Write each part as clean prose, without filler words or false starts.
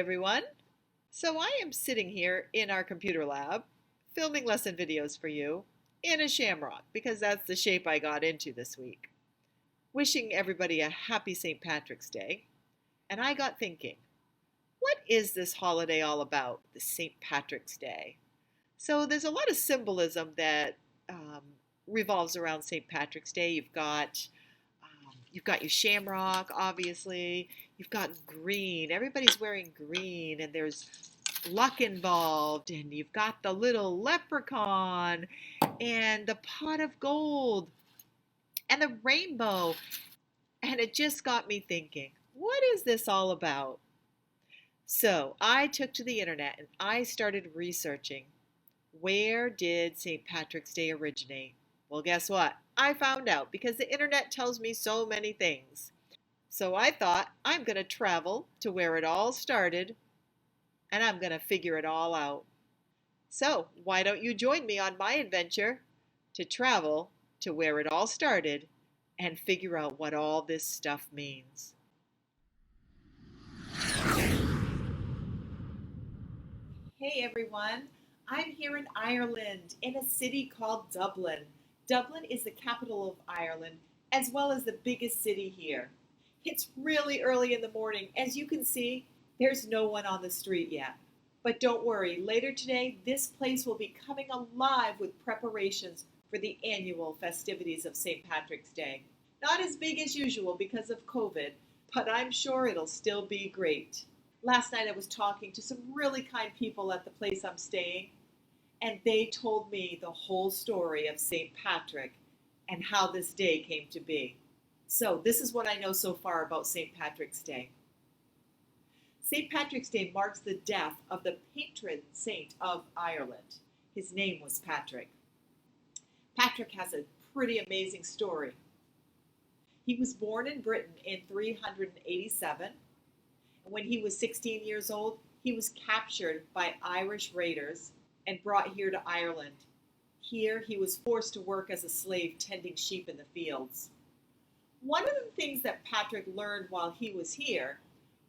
everyone. So I am sitting here in our computer lab, filming lesson videos for you in a shamrock because that's the shape I got into this week. Wishing everybody a happy St. Patrick's Day. And I got thinking, what is this holiday all about, the St. Patrick's Day? So there's a lot of symbolism that um, revolves around St. Patrick's Day. You've got your shamrock, obviously. You've got green. Everybody's wearing green, and there's luck involved. And you've got the little leprechaun, and the pot of gold, and the rainbow. And it just got me thinking, what is this all about? So I took to the internet and I started researching, where did St. Patrick's Day originate? Well, guess what? I found out because the internet tells me so many things. So I thought I'm going to travel to where it all started and I'm going to figure it all out. So why don't you join me on my adventure to travel to where it all started and figure out what all this stuff means? Hey everyone, I'm here in Ireland in a city called Dublin. Dublin is the capital of Ireland as well as the biggest city here. It's really early in the morning. As you can see, there's no one on the street yet. But don't worry, later today, this place will be coming alive with preparations for the annual festivities of St. Patrick's Day. Not as big as usual because of COVID, but I'm sure it'll still be great. Last night I was talking to some really kind people at the place I'm staying, and they told me the whole story of St. Patrick and how this day came to be. So this is what I know so far about St. Patrick's Day. St. Patrick's Day marks the death of the patron saint of Ireland. His name was Patrick. Patrick has a pretty amazing story. He was born in Britain in 387. When he was 16 years old, he was captured by Irish raiders and brought here to Ireland. Here, he was forced to work as a slave tending sheep in the fields. One of the things that Patrick learned while he was here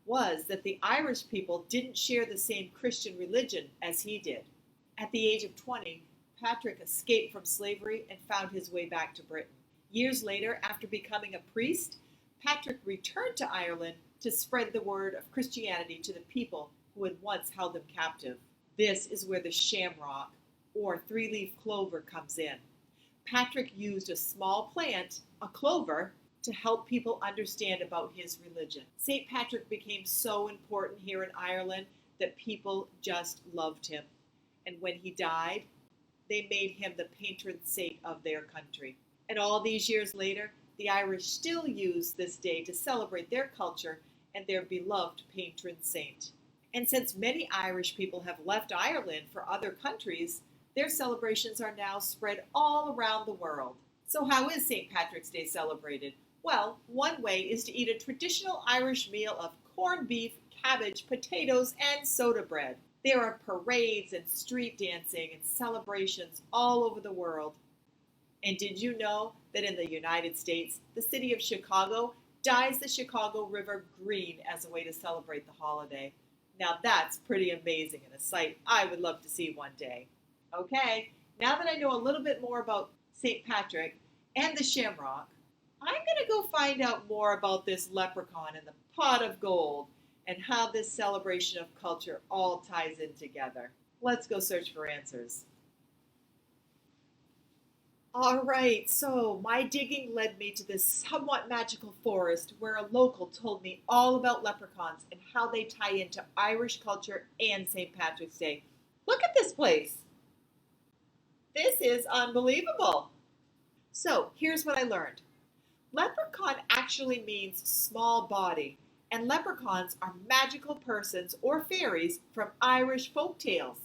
was that the Irish people didn't share the same Christian religion as he did. At the age of 20, Patrick escaped from slavery and found his way back to Britain. Years later, after becoming a priest, Patrick returned to Ireland to spread the word of Christianity to the people who had once held him captive. This is where the shamrock, or three-leaf clover, comes in. Patrick used a small plant, a clover, to help people understand about his religion. St. Patrick became so important here in Ireland that people just loved him. And when he died, they made him the patron saint of their country. And all these years later, the Irish still use this day to celebrate their culture and their beloved patron saint. And since many Irish people have left Ireland for other countries, their celebrations are now spread all around the world. So how is St. Patrick's Day celebrated? Well, one way is to eat a traditional Irish meal of corned beef, cabbage, potatoes, and soda bread. There are parades and street dancing and celebrations all over the world. And did you know that in the United States, the city of Chicago dyes the Chicago River green as a way to celebrate the holiday? Now that's pretty amazing and a sight I would love to see one day. Okay, now that I know a little bit more about St. Patrick and the shamrock, I'm going to go find out more about this leprechaun and the pot of gold and how this celebration of culture all ties in together. Let's go search for answers. All right, so my digging led me to this somewhat magical forest where a local told me all about leprechauns and how they tie into Irish culture and St. Patrick's Day. Look at this place. This is unbelievable. So here's what I learned. Leprechaun actually means small body, and leprechauns are magical persons or fairies from Irish folk tales.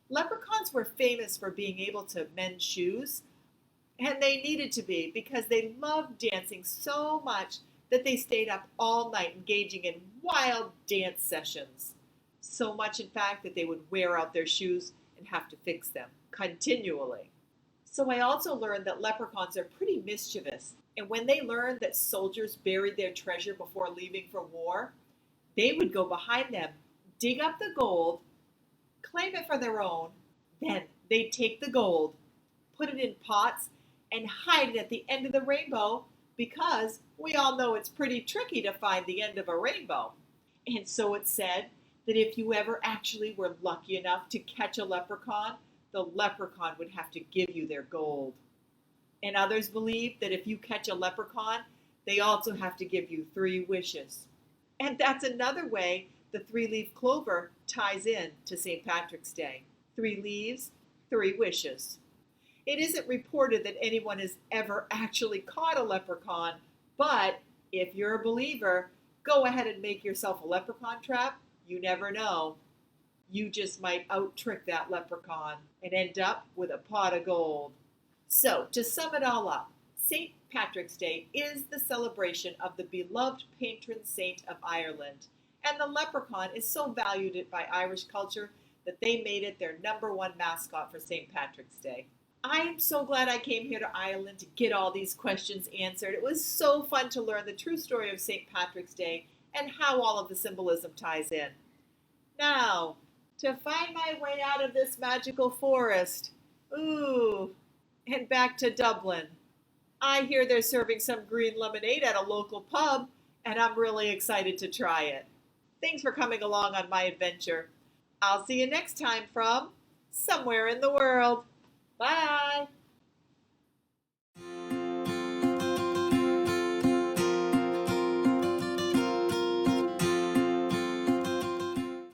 Leprechauns were famous for being able to mend shoes, and they needed to be because they loved dancing so much that they stayed up all night engaging in wild dance sessions. So much, in fact, that they would wear out their shoes and have to fix them continually. So I also learned that leprechauns are pretty mischievous. And when they learned that soldiers buried their treasure before leaving for war, they would go behind them, dig up the gold, claim it for their own, then they'd take the gold, put it in pots, and hide it at the end of the rainbow because we all know it's pretty tricky to find the end of a rainbow. And so it's said that if you ever actually were lucky enough to catch a leprechaun, the leprechaun would have to give you their gold. And others believe that if you catch a leprechaun, they also have to give you 3 wishes. And that's another way the 3-leaf clover ties in to St. Patrick's Day. 3 leaves, 3 wishes. It isn't reported that anyone has ever actually caught a leprechaun, but if you're a believer, go ahead and make yourself a leprechaun trap. You never know. You just might out-trick that leprechaun and end up with a pot of gold. So, to sum it all up, St. Patrick's Day is the celebration of the beloved patron saint of Ireland, and the leprechaun is so valued by Irish culture that they made it their #1 mascot for St. Patrick's Day. I am so glad I came here to Ireland to get all these questions answered. It was so fun to learn the true story of St. Patrick's Day and how all of the symbolism ties in. Now, to find my way out of this magical forest, and back to Dublin. I hear they're serving some green lemonade at a local pub, and I'm really excited to try it. Thanks for coming along on my adventure. I'll see you next time from somewhere in the world. Bye.